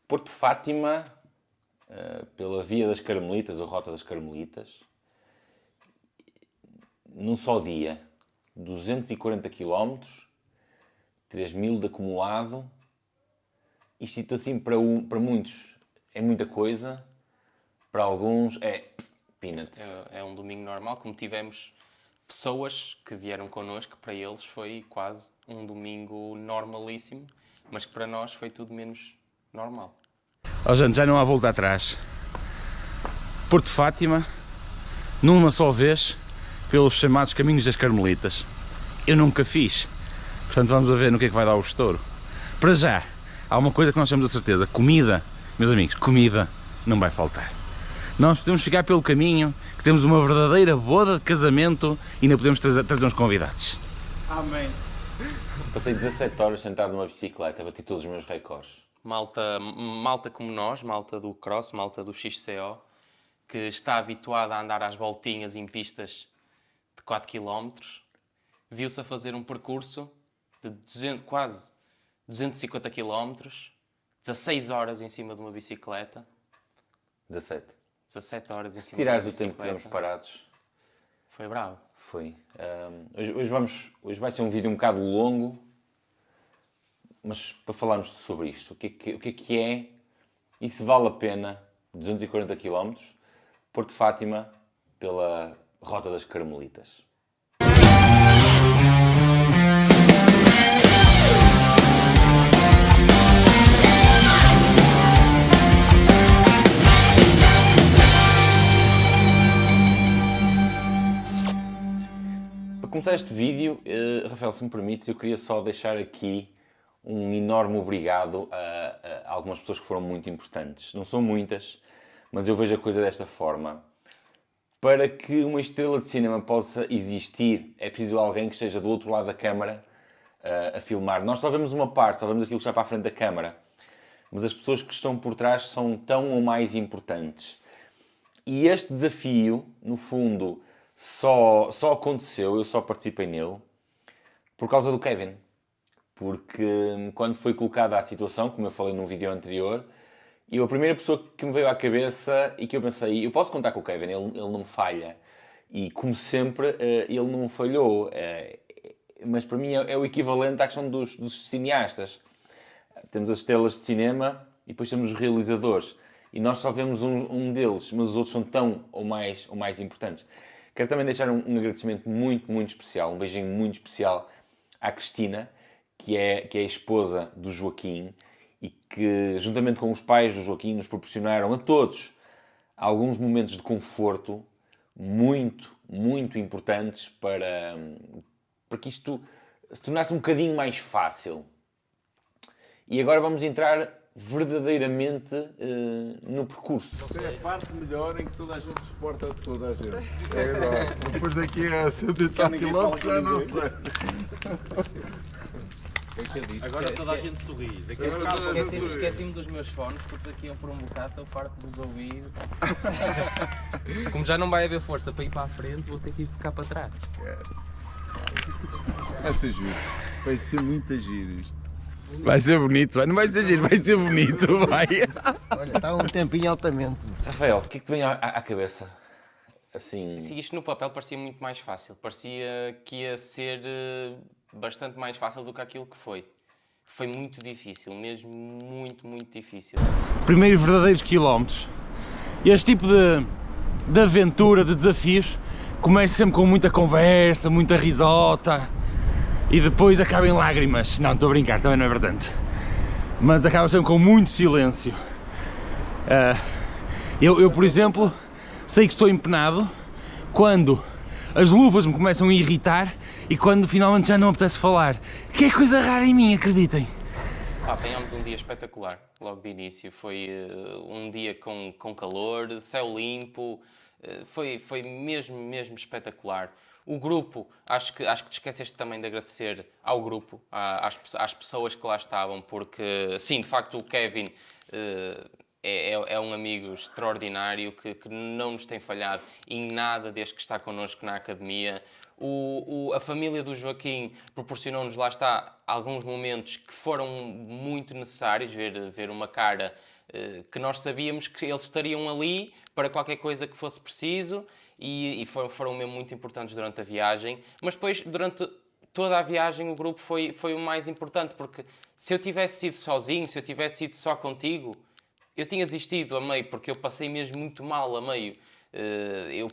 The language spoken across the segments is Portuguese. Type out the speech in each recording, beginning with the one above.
Porto Fátima, pela Via das Carmelitas, ou Rota das Carmelitas, num só dia, 240 km, 3.000 de acumulado. Isto assim para muitos é muita coisa, para alguns é peanuts. É um domingo normal, como tivemos pessoas que vieram connosco, para eles foi quase um domingo normalíssimo, mas que para nós foi tudo menos normal. Gente, já não há volta atrás. Porto Fátima, numa só vez, pelos chamados Caminhos das Carmelitas. Eu nunca fiz, portanto vamos a ver no que é que vai dar o estouro. Para já, há uma coisa que nós temos a certeza: comida, meus amigos, comida não vai faltar. Nós podemos ficar pelo caminho, que temos uma verdadeira boda de casamento e ainda podemos trazer uns convidados. Amém. Passei 17 horas sentado numa bicicleta, bati todos os meus recordes. Malta como nós, malta do cross, malta do XCO, que está habituada a andar às voltinhas em pistas de 4 km, viu-se a fazer um percurso de quase 250 km, 16 horas em cima de uma bicicleta. 17. 17 horas em Se cima de uma tirares o bicicleta. tempo que tivemos parados. Foi bravo. Foi. Hoje vai ser um vídeo um bocado longo, mas para falarmos sobre isto. O que é e se vale a pena 240 km, Porto Fátima, pela Rota das Carmelitas. Para começar este vídeo, Rafael, se me permites, eu queria só deixar aqui um enorme obrigado a algumas pessoas que foram muito importantes. Não são muitas, mas eu vejo a coisa desta forma. Para que uma estrela de cinema possa existir, é preciso alguém que esteja do outro lado da câmara a filmar. Nós só vemos uma parte, só vemos aquilo que está para a frente da câmara. Mas as pessoas que estão por trás são tão ou mais importantes. E este desafio, no fundo, só aconteceu, eu só participei nele, por causa do Kevin. Porque quando foi colocada a situação, como eu falei num vídeo anterior, a primeira pessoa que me veio à cabeça e que eu pensei, eu posso contar com o Kevin, ele não me falha. E como sempre, ele não me falhou. Mas para mim é o equivalente à questão dos cineastas. Temos as estrelas de cinema e depois temos os realizadores. E nós só vemos um deles, mas os outros são tão ou mais importantes. Quero também deixar um agradecimento muito, muito especial, um beijinho muito especial à Cristina, que é a esposa do Joaquim e que, juntamente com os pais do Joaquim, nos proporcionaram a todos alguns momentos de conforto muito, muito importantes para que isto se tornasse um bocadinho mais fácil. E agora vamos entrar verdadeiramente no percurso. Essa é a parte melhor em que toda a gente suporta toda a gente. É agora. Depois daqui a 100 e tal quilómetros já não sei. Agora toda a gente sorri. Daqui a pouco esqueci-me dos meus fones, porque daqui a por um bocado estou farto de vos ouvir. Como já não vai haver força para ir para a frente, vou ter que ir ficar para trás. Vai ser giro. Vai ser muito giro isto. Vai ser bonito, não vai ser giro, vai ser bonito, vai. Olha, está um tempinho altamente. Rafael, o que é que te vem à cabeça? Assim... Sim, isto no papel parecia muito mais fácil. Parecia que ia ser bastante mais fácil do que aquilo que foi. Foi muito difícil, mesmo muito, muito difícil. Primeiros verdadeiros quilómetros. Este tipo de aventura, de desafios, começa sempre com muita conversa, muita risota e depois acaba em lágrimas. Não, estou a brincar, também não é verdade. Mas acaba sempre com muito silêncio. Eu, por exemplo, sei que estou empenado quando as luvas me começam a irritar e quando finalmente já não apetece falar. Que é coisa rara em mim, acreditem. Apanhámos um dia espetacular, logo de início. Foi um dia com calor, céu limpo, foi mesmo espetacular. O grupo, acho que te esqueceste também de agradecer ao grupo, às pessoas que lá estavam, porque sim, de facto o Kevin é um amigo extraordinário que não nos tem falhado em nada desde que está connosco na academia. A família do Joaquim proporcionou-nos, lá está, alguns momentos que foram muito necessários, ver uma cara que nós sabíamos que eles estariam ali para qualquer coisa que fosse preciso e foram mesmo muito importantes durante a viagem. Mas depois, durante toda a viagem, o grupo foi o mais importante, porque se eu tivesse sido sozinho, se eu tivesse ido só contigo, eu tinha desistido a meio, porque eu passei mesmo muito mal a meio. Eu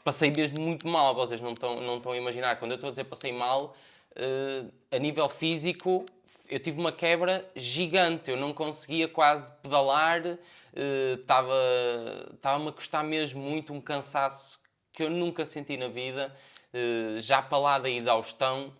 passei mesmo muito mal, vocês não estão a imaginar. Quando eu estou a dizer passei mal, a nível físico, eu tive uma quebra gigante. Eu não conseguia quase pedalar, estava-me a custar mesmo muito, um cansaço que eu nunca senti na vida, já para lá da exaustão.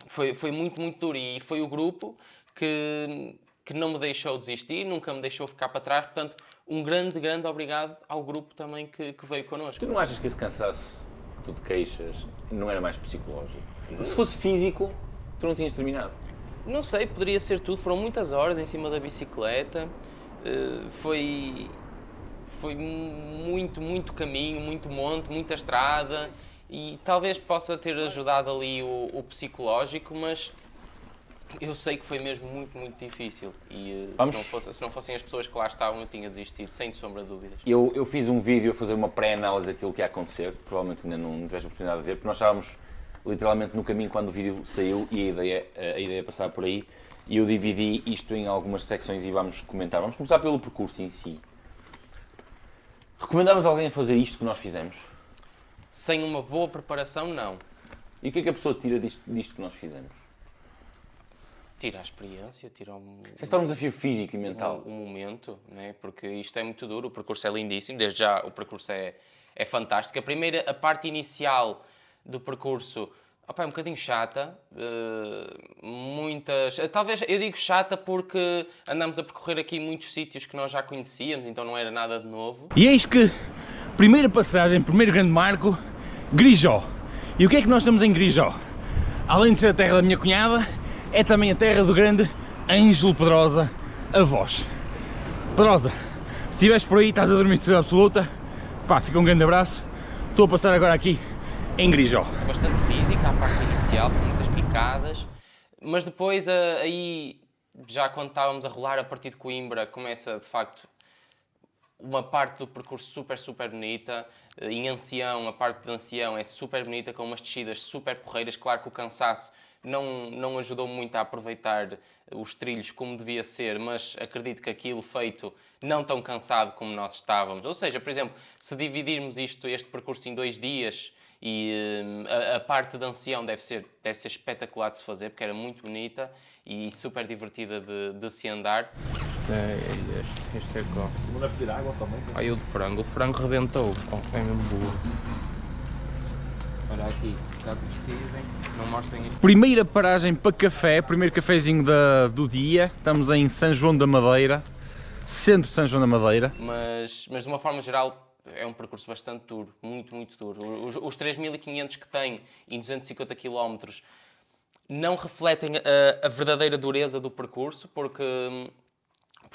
Foi muito, muito duro, e foi o grupo que não me deixou desistir, nunca me deixou ficar para trás. Portanto, um grande, grande obrigado ao grupo também que veio connosco. Tu não achas que esse cansaço que tu te queixas não era mais psicológico? Se fosse físico, tu não tinhas terminado. Não sei, poderia ser tudo. Foram muitas horas em cima da bicicleta. Foi muito, muito caminho, muito monte, muita estrada. E talvez possa ter ajudado ali o psicológico, mas eu sei que foi mesmo muito, muito difícil. E se não fossem as pessoas que lá estavam, eu tinha desistido, sem sombra de dúvidas. Eu fiz um vídeo a fazer uma pré-análise daquilo que ia acontecer, provavelmente ainda não tiveste a oportunidade de ver, porque nós estávamos literalmente no caminho quando o vídeo saiu e a ideia é passar por aí, e eu dividi isto em algumas secções e vamos comentar. Vamos começar pelo percurso em si. Recomendavas alguém a fazer isto que nós fizemos? Sem uma boa preparação, não. E o que é que a pessoa tira disto que nós fizemos? Tira a experiência, tira É só um desafio físico e mental. um momento, né? Porque isto é muito duro, o percurso é lindíssimo, desde já o percurso é fantástico. A parte inicial do percurso é um bocadinho chata, talvez eu digo chata porque andamos a percorrer aqui muitos sítios que nós já conhecíamos, então não era nada de novo. E eis que, primeira passagem, primeiro grande marco, Grijó. E o que é que nós estamos em Grijó? Além de ser a terra da minha cunhada, é também a terra do grande Ângelo Pedrosa, avós. Pedrosa, se estiveres por aí, estás a dormir de certeza absoluta, pá, fica um grande abraço. Estou a passar agora aqui em Grijó. Bastante física a parte inicial, com muitas picadas, mas depois aí, já quando estávamos a rolar a partir de Coimbra, começa de facto uma parte do percurso super, super bonita. Em Ancião, a parte de Ancião é super bonita, com umas descidas super porreiras. Claro que o cansaço não ajudou muito a aproveitar os trilhos como devia ser, mas acredito que aquilo feito não tão cansado como nós estávamos. Ou seja, por exemplo, se dividirmos este percurso em 2 dias, e a parte de Ancião deve ser espetacular de se fazer, porque era muito bonita e super divertida de se andar. Este é qual? Vou pedir água também. Aí o de frango rebentou. É mesmo burro. Olha aqui, caso precisem, não mostrem isto. Primeira paragem para café, primeiro cafezinho do dia. Estamos em São João da Madeira, centro de São João da Madeira. Mas de uma forma geral é um percurso bastante duro, muito, muito duro. Os 3.500 que tem em 250 km não refletem a verdadeira dureza do percurso, por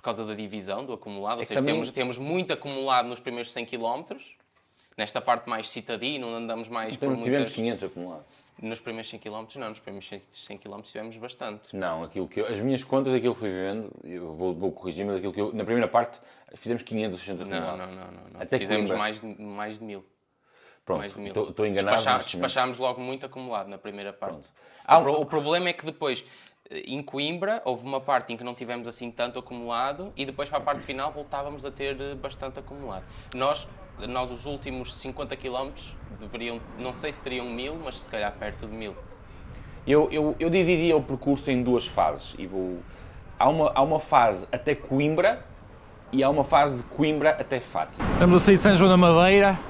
causa da divisão do acumulado. Ou seja, temos muito acumulado nos primeiros 100 km. Nesta parte mais citadina, onde andamos mais então, por muitas... Tivemos 500 acumulados. Nos primeiros 100 km não, nos primeiros 100 km tivemos bastante. Não, as minhas contas, aquilo que fui vivendo, eu vou corrigir, mas aquilo que na primeira parte fizemos 500 acumulados. Não. Até fizemos mais de 1.000. Pronto, mais de 1.000. Estou enganado. Despachámos logo muito acumulado na primeira parte. O problema é que depois, em Coimbra, houve uma parte em que não tivemos assim tanto acumulado e depois para a parte final voltávamos a ter bastante acumulado. Nós os últimos 50 km deveriam, não sei se teriam 1.000, mas se calhar perto de 1.000. Eu dividia o percurso em 2 fases. Há uma fase até Coimbra e há uma fase de Coimbra até Fátima. Estamos a sair de São João da Madeira,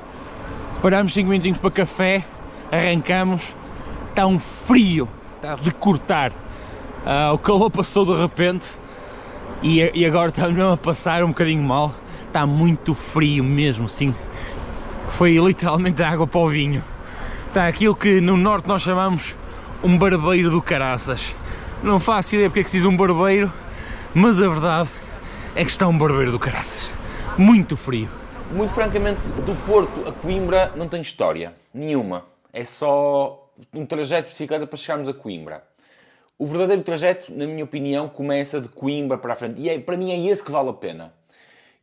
paramos 5 minutinhos para café, arrancamos, está um frio, está de cortar. O calor passou de repente e agora estamos mesmo a passar um bocadinho mal. Está muito frio mesmo, assim. Foi literalmente água para o vinho. Está aquilo que no norte nós chamamos um barbeiro do caraças. Não faço ideia porque é que se diz um barbeiro, mas a verdade é que está um barbeiro do caraças. Muito frio. Muito francamente, do Porto a Coimbra não tem história nenhuma. É só um trajeto de bicicleta para chegarmos a Coimbra. O verdadeiro trajeto, na minha opinião, começa de Coimbra para a frente. E para mim é esse que vale a pena.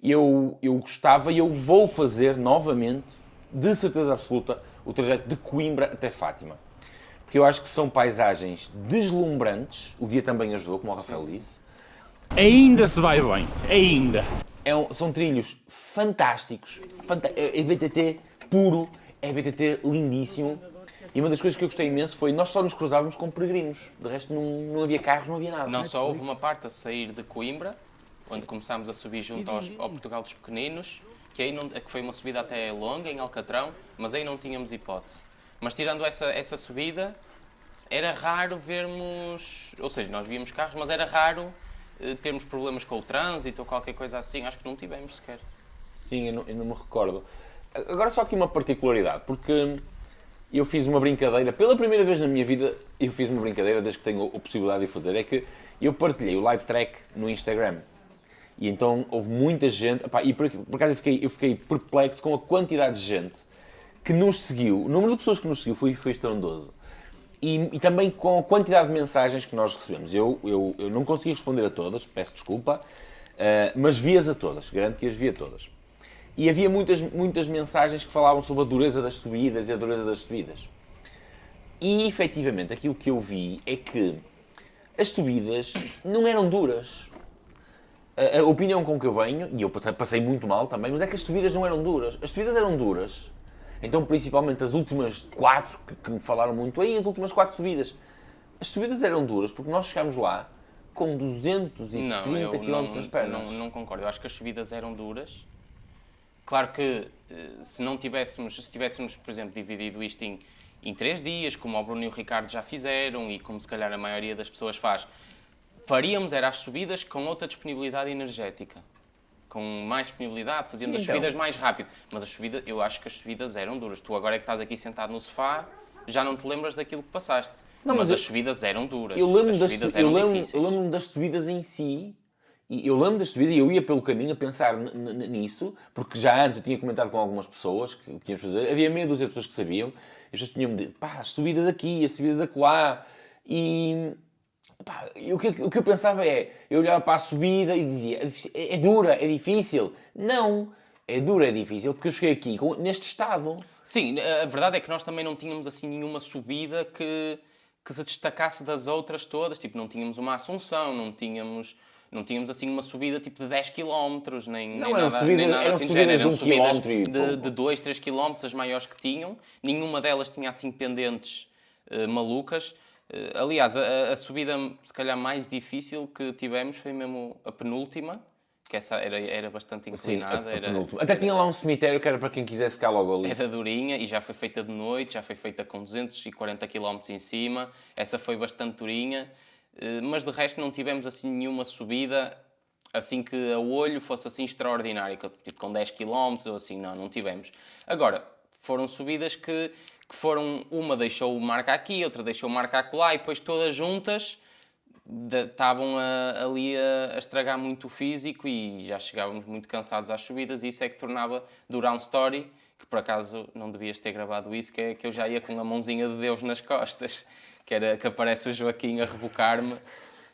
Eu gostava e eu vou fazer novamente, de certeza absoluta, o trajeto de Coimbra até Fátima. Porque eu acho que são paisagens deslumbrantes. O dia também ajudou, como o Rafael disse. Ainda se vai bem, ainda. São trilhos fantásticos. É BTT puro, é BTT lindíssimo. E uma das coisas que eu gostei imenso foi nós só nos cruzávamos com peregrinos. De resto não havia carros, não havia nada. Não só houve uma parte a sair de Coimbra, onde começámos a subir junto ao Portugal dos Pequeninos, que aí que foi uma subida até longa, em Alcatrão, mas aí não tínhamos hipótese. Mas tirando essa subida, era raro vermos... Ou seja, nós víamos carros, mas era raro termos problemas com o trânsito ou qualquer coisa assim. Acho que não tivemos sequer. Sim, eu não me recordo. Agora só aqui uma particularidade, porque eu fiz uma brincadeira, pela primeira vez na minha vida, eu fiz uma brincadeira, desde que tenho a possibilidade de o fazer, é que eu partilhei o live track no Instagram. E então houve muita gente, e por acaso eu fiquei perplexo com a quantidade de gente que nos seguiu. O número de pessoas que nos seguiu foi estrondoso. E também com a quantidade de mensagens que nós recebemos. Eu não consegui responder a todas, peço desculpa, mas vi-as a todas, garanto que as vi a todas. E havia muitas mensagens que falavam sobre a dureza das subidas e a dureza das subidas. E, efetivamente, aquilo que eu vi é que as subidas não eram duras. A opinião com que eu venho, e eu passei muito mal também, mas é que as subidas não eram duras. As subidas eram duras. Então, principalmente as últimas 4, que me falaram muito aí, as últimas 4 subidas. As subidas eram duras porque nós chegámos lá com 230 km nas pernas. Não concordo. Eu acho que as subidas eram duras. Claro que se tivéssemos, por exemplo, dividido isto em 3 dias, como o Bruno e o Ricardo já fizeram e como se calhar a maioria das pessoas faz, faríamos era as subidas com outra disponibilidade energética. Com mais disponibilidade, fazíamos as subidas mais rápido. Mas eu acho que as subidas eram duras. Tu agora é que estás aqui sentado no sofá, já não te lembras daquilo que passaste. Não, mas as subidas eram duras. Eu lembro-me das subidas em si. E eu lembro das subidas e eu ia pelo caminho a pensar nisso, porque já antes eu tinha comentado com algumas pessoas que íamos fazer. Havia meia dúzia de pessoas que sabiam. E as pessoas tinham-me dito, as subidas aqui, as subidas acolá. E... o que eu pensava eu olhava para a subida e dizia, é dura, é difícil. Não, é dura, é difícil, porque eu cheguei aqui neste estado. Sim, a verdade é que nós também não tínhamos assim nenhuma subida que se destacasse das outras todas. Tipo, não tínhamos uma Assunção, não tínhamos assim uma subida tipo de 10 km, nem nada assim. Eram subidas de 2, 3 km, as maiores que tinham. Nenhuma delas tinha assim pendentes malucas. Aliás, a subida se calhar mais difícil que tivemos foi mesmo a penúltima, que essa era bastante inclinada. Sim, até tinha lá um cemitério que era para quem quisesse ficar logo ali. Era durinha e já foi feita de noite, já foi feita com 240 km em cima. Essa foi bastante durinha, mas de resto não tivemos assim nenhuma subida assim que a olho fosse assim extraordinária, tipo com 10 km ou assim, não tivemos. Agora, foram subidas que foram, uma deixou marca aqui, outra deixou marca acolá e depois todas juntas estavam ali a estragar muito o físico e já chegávamos muito cansados às subidas e isso é que tornava do Round Story, que por acaso não devias ter gravado isso, que é que eu já ia com a mãozinha de Deus nas costas, que aparece o Joaquim a rebocar-me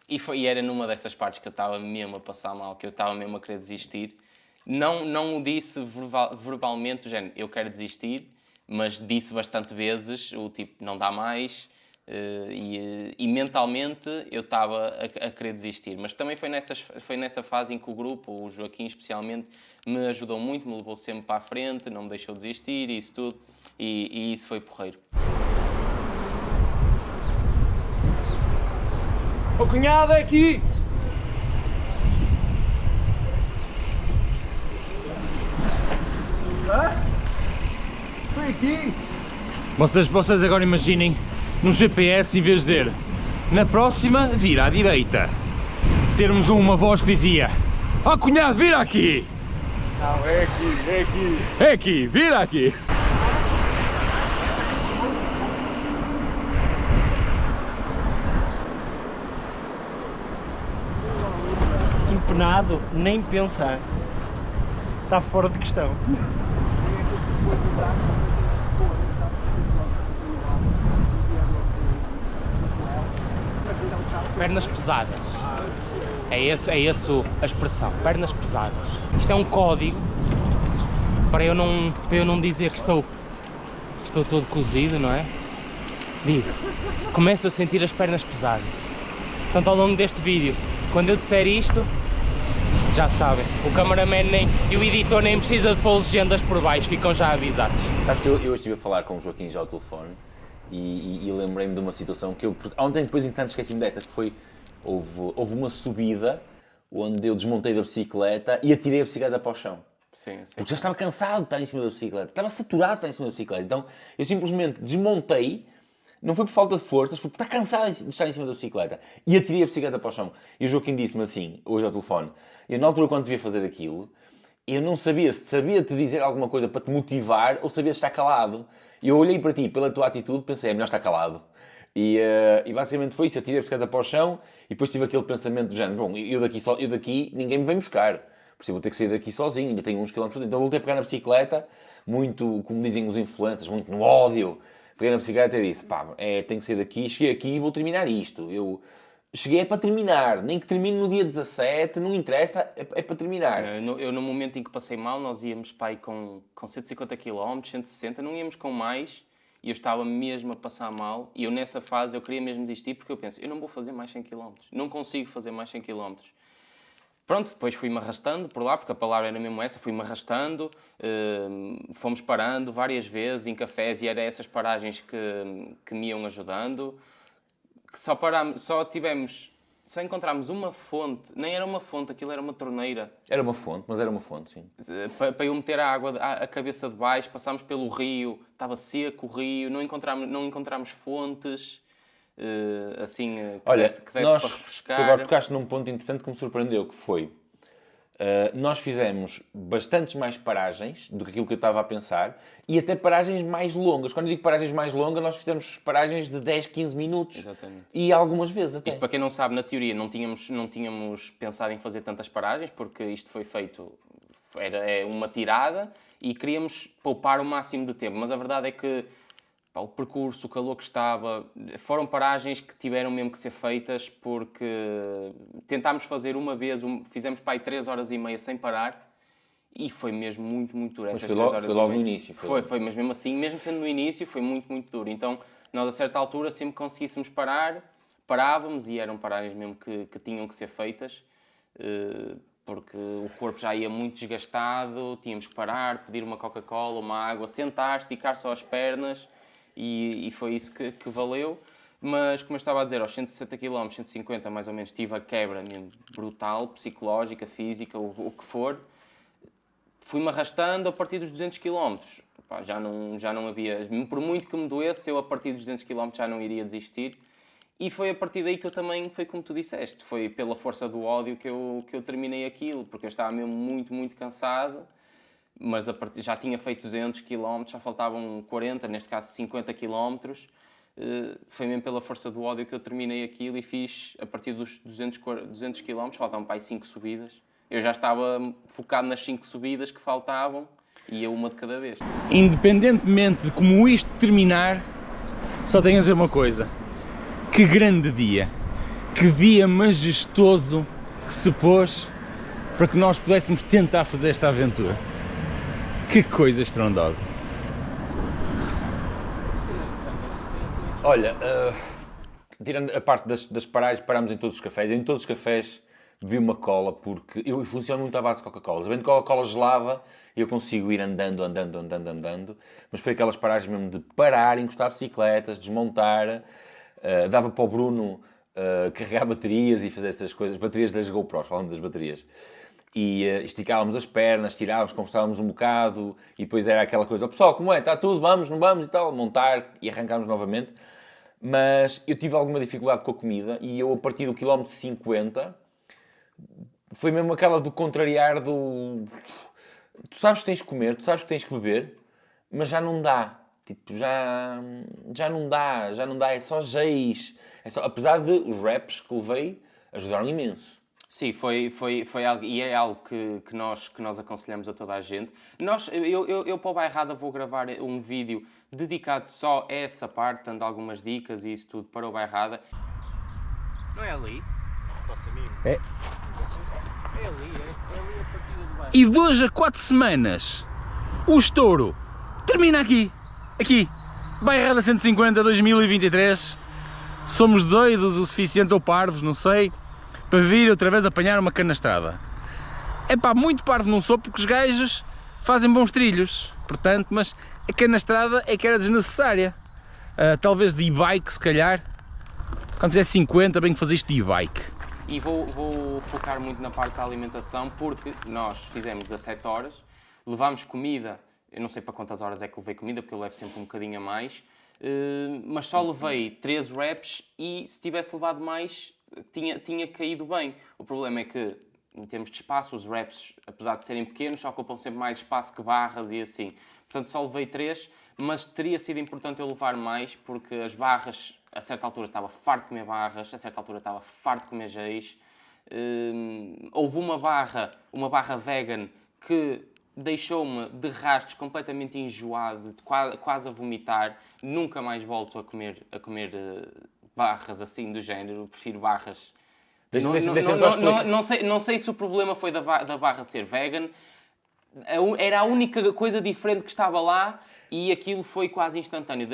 e era numa dessas partes que eu estava mesmo a passar mal, que eu estava mesmo a querer desistir. Não o disse verbalmente, do género, eu quero desistir, mas disse bastante vezes, o tipo, não dá mais, e mentalmente eu estava a querer desistir. Mas também foi nessa fase em que o grupo, o Joaquim especialmente, me ajudou muito, me levou sempre para a frente, não me deixou desistir e isso tudo, e isso foi porreiro. O cunhado é aqui! Foi aqui! Vocês agora imaginem no GPS, em vez de dizer na próxima, vira à direita, termos uma voz que dizia: ó cunhado, vira aqui! Não, é aqui, é aqui! É aqui, vira aqui! Empenado, nem pensar. Está fora de questão. Pernas pesadas. É esse a expressão, pernas pesadas. Isto é um código para eu não dizer que estou todo cozido, não é? Digo, começo a sentir as pernas pesadas. Portanto, ao longo deste vídeo, quando eu disser isto, já sabem, o cameraman e o editor nem precisa de pôr legendas por baixo, ficam já avisados. Sabes que eu hoje estive a falar com o Joaquim já ao telefone e lembrei-me de uma situação que eu ontem depois entretanto esqueci-me dessa, que foi, houve uma subida onde eu desmontei da bicicleta e atirei a bicicleta para o chão. Sim, sim. Porque já estava cansado de estar em cima da bicicleta, estava saturado de estar em cima da bicicleta, então eu simplesmente desmontei, não foi por falta de forças, foi por estar cansado de estar em cima da bicicleta e atirei a bicicleta para o chão. E o Joaquim disse-me assim, hoje ao telefone, eu na altura quando devia fazer aquilo, eu não sabia se sabia-te dizer alguma coisa para te motivar ou sabia estar calado. E eu olhei para ti, pela tua atitude, pensei, é melhor estar calado. E basicamente foi isso, eu tirei a bicicleta para o chão e depois tive aquele pensamento do género, bom, eu daqui ninguém me vem buscar, por isso eu vou ter que sair daqui sozinho, ainda tenho uns quilómetros, então voltei a pegar na bicicleta, muito, como dizem os influencers, muito no ódio, peguei na bicicleta e disse, pá, tenho que sair daqui, cheguei aqui e vou terminar isto. Eu cheguei para terminar, nem que termine no dia 17, não interessa, é para terminar. Eu no momento em que passei mal, nós íamos para aí com 150 km, 160, não íamos com mais, e eu estava mesmo a passar mal, e eu nessa fase eu queria mesmo desistir, porque eu penso, eu não vou fazer mais 100 km, não consigo fazer mais 100 km. Pronto, depois fui-me arrastando por lá, porque a palavra era mesmo essa, fui-me arrastando, fomos parando várias vezes em cafés, e era essas paragens que me iam ajudando. Só encontramos uma fonte, nem era uma fonte, aquilo era uma torneira. Era uma fonte, mas era uma fonte, sim. Para eu meter a água à cabeça de baixo, passámos pelo rio, estava seco o rio, não encontramos fontes, assim, que desse para refrescar. Tu agora tocaste num ponto interessante que me surpreendeu, que foi, nós fizemos bastantes mais paragens do que aquilo que eu estava a pensar e até paragens mais longas. Quando eu digo paragens mais longas, nós fizemos paragens de 10, 15 minutos. Exatamente. E algumas vezes até. Isto, para quem não sabe, na teoria não tínhamos pensado em fazer tantas paragens, porque isto foi feito, é uma tirada e queríamos poupar o máximo de tempo. Mas a verdade é que o percurso, o calor que estava, foram paragens que tiveram mesmo que ser feitas, porque tentámos fazer uma vez, fizemos para aí 3 horas e meia sem parar e foi mesmo muito, muito duro. Mas foi logo no início. Foi, mas mesmo assim, mesmo sendo no início, foi muito, muito duro. Então, nós a certa altura, sempre que conseguíssemos parar, parávamos e eram paragens mesmo que tinham que ser feitas, porque o corpo já ia muito desgastado, tínhamos que parar, pedir uma Coca-Cola, uma água, sentar, esticar só as pernas. E foi isso que valeu, mas como eu estava a dizer, aos 160 km, 150 mais ou menos, tive a quebra mesmo brutal, psicológica, física, o que for. Fui-me arrastando a partir dos 200 km. Pá, já não havia, por muito que me doesse, eu a partir dos 200 km já não iria desistir. E foi a partir daí que eu também, foi como tu disseste, foi pela força do ódio que eu terminei aquilo, porque eu estava mesmo muito, muito cansado. Mas já tinha feito 200 km, já faltavam 40, neste caso 50 km. Foi mesmo pela força do ódio que eu terminei aquilo e fiz, a partir dos 200 km, faltavam para aí 5 subidas. Eu já estava focado nas 5 subidas que faltavam e ia uma de cada vez. Independentemente de como isto terminar, só tenho a dizer uma coisa. Que grande dia! Que dia majestoso que se pôs para que nós pudéssemos tentar fazer esta aventura. Que coisa estrondosa! Olha, tirando a parte das paragens, parámos em todos os cafés. Eu, em todos os cafés bebi uma cola, porque eu funciono muito à base de Coca-Cola. Vendo Coca-Cola gelada, eu consigo ir andando. Mas foi aquelas paragens mesmo de parar, encostar bicicletas, desmontar. Dava para o Bruno carregar baterias e fazer essas coisas. Baterias das GoPros, falando das baterias. E esticávamos as pernas, tirávamos, conversávamos um bocado e depois era aquela coisa, pessoal, como é? Está tudo? Vamos, não vamos? E tal, montar e arrancarmos novamente. Mas eu tive alguma dificuldade com a comida e eu, a partir do quilómetro 50, foi mesmo aquela do contrariar do... Tu sabes que tens que comer, tu sabes que tens que beber, mas já não dá. Tipo, já não dá, é só geis. Apesar de os raps que levei ajudaram imenso. Sim, foi algo, e é algo que nós aconselhamos a toda a gente. Eu para o Bairrada vou gravar um vídeo dedicado só a essa parte, dando algumas dicas e isso tudo para o Bairrada. Não é ali? Nosso amigo. É. É ali a partida do bairro. E de hoje a 4 semanas, o estouro termina aqui. Aqui. Bairrada 150 2023. Somos doidos o suficientes ou parvos, não sei, para vir outra vez apanhar uma canastrada. É pá, muito parvo não sou porque os gajos fazem bons trilhos, portanto, mas a canastrada é que era desnecessária. Talvez de e-bike, se calhar. Quando fizer 50, bem que fazer isto de e-bike. E vou focar muito na parte da alimentação, porque nós fizemos 17 horas, levámos comida, eu não sei para quantas horas é que levei comida, porque eu levo sempre um bocadinho a mais, mas só levei 13 reps e se tivesse levado mais, tinha caído bem. O problema é que, em termos de espaço, os reps, apesar de serem pequenos, só ocupam sempre mais espaço que barras e assim. Portanto, só levei 3, mas teria sido importante eu levar mais, porque as barras, a certa altura estava farto de comer barras, a certa altura estava farto de comer géis. Houve uma barra vegan que deixou-me de rastros completamente enjoado, quase a vomitar. Nunca mais volto a comer barras assim do género, prefiro barras. Não sei se o problema foi da barra ser vegan, era a única coisa diferente que estava lá e aquilo foi quase instantâneo.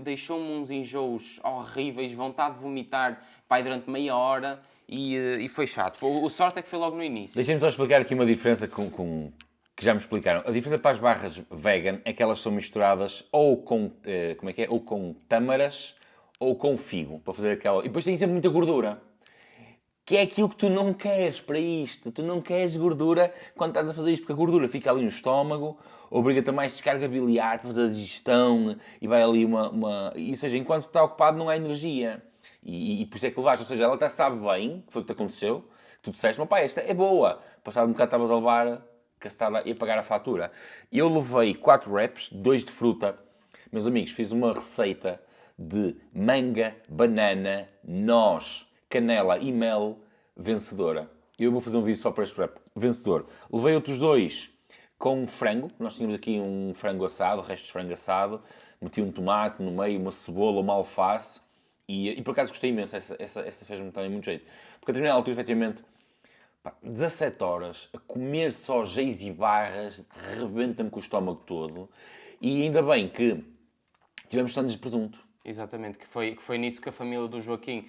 Deixou-me uns enjoos horríveis, vontade de vomitar durante meia hora e foi chato. O sorte é que foi logo no início. Deixem-me só explicar aqui uma diferença que já me explicaram. A diferença para as barras vegan é que elas são misturadas ou com, ou com tâmaras ou com figo, para fazer aquela... E depois tem sempre muita gordura. Que é aquilo que tu não queres para isto. Tu não queres gordura quando estás a fazer isto, porque a gordura fica ali no estômago, obriga-te a mais descarga biliar para fazer a digestão e vai ali ou seja, enquanto está ocupado não há energia. E por isso é que levaste. Ou seja, ela até sabe bem o que foi que te aconteceu. Tu disseste, mas pá, esta é boa. Passado um bocado estavas a levar castada e a pagar a fatura. Eu levei 4 reps, 2 de fruta. Meus amigos, fiz uma receita de manga, banana, noz, canela e mel vencedora. Eu vou fazer um vídeo só para este rap. Vencedor. Levei outros 2 com frango. Nós tínhamos aqui um frango assado, resto de frango assado. Meti um tomate no meio, uma cebola, uma alface. E por acaso gostei imenso. Essa fez-me também muito jeito. Porque a determinada altura, efetivamente, 17 horas a comer só géis e barras, rebenta-me com o estômago todo. E ainda bem que tivemos sandes de presunto. Exatamente, que foi nisso que a família do Joaquim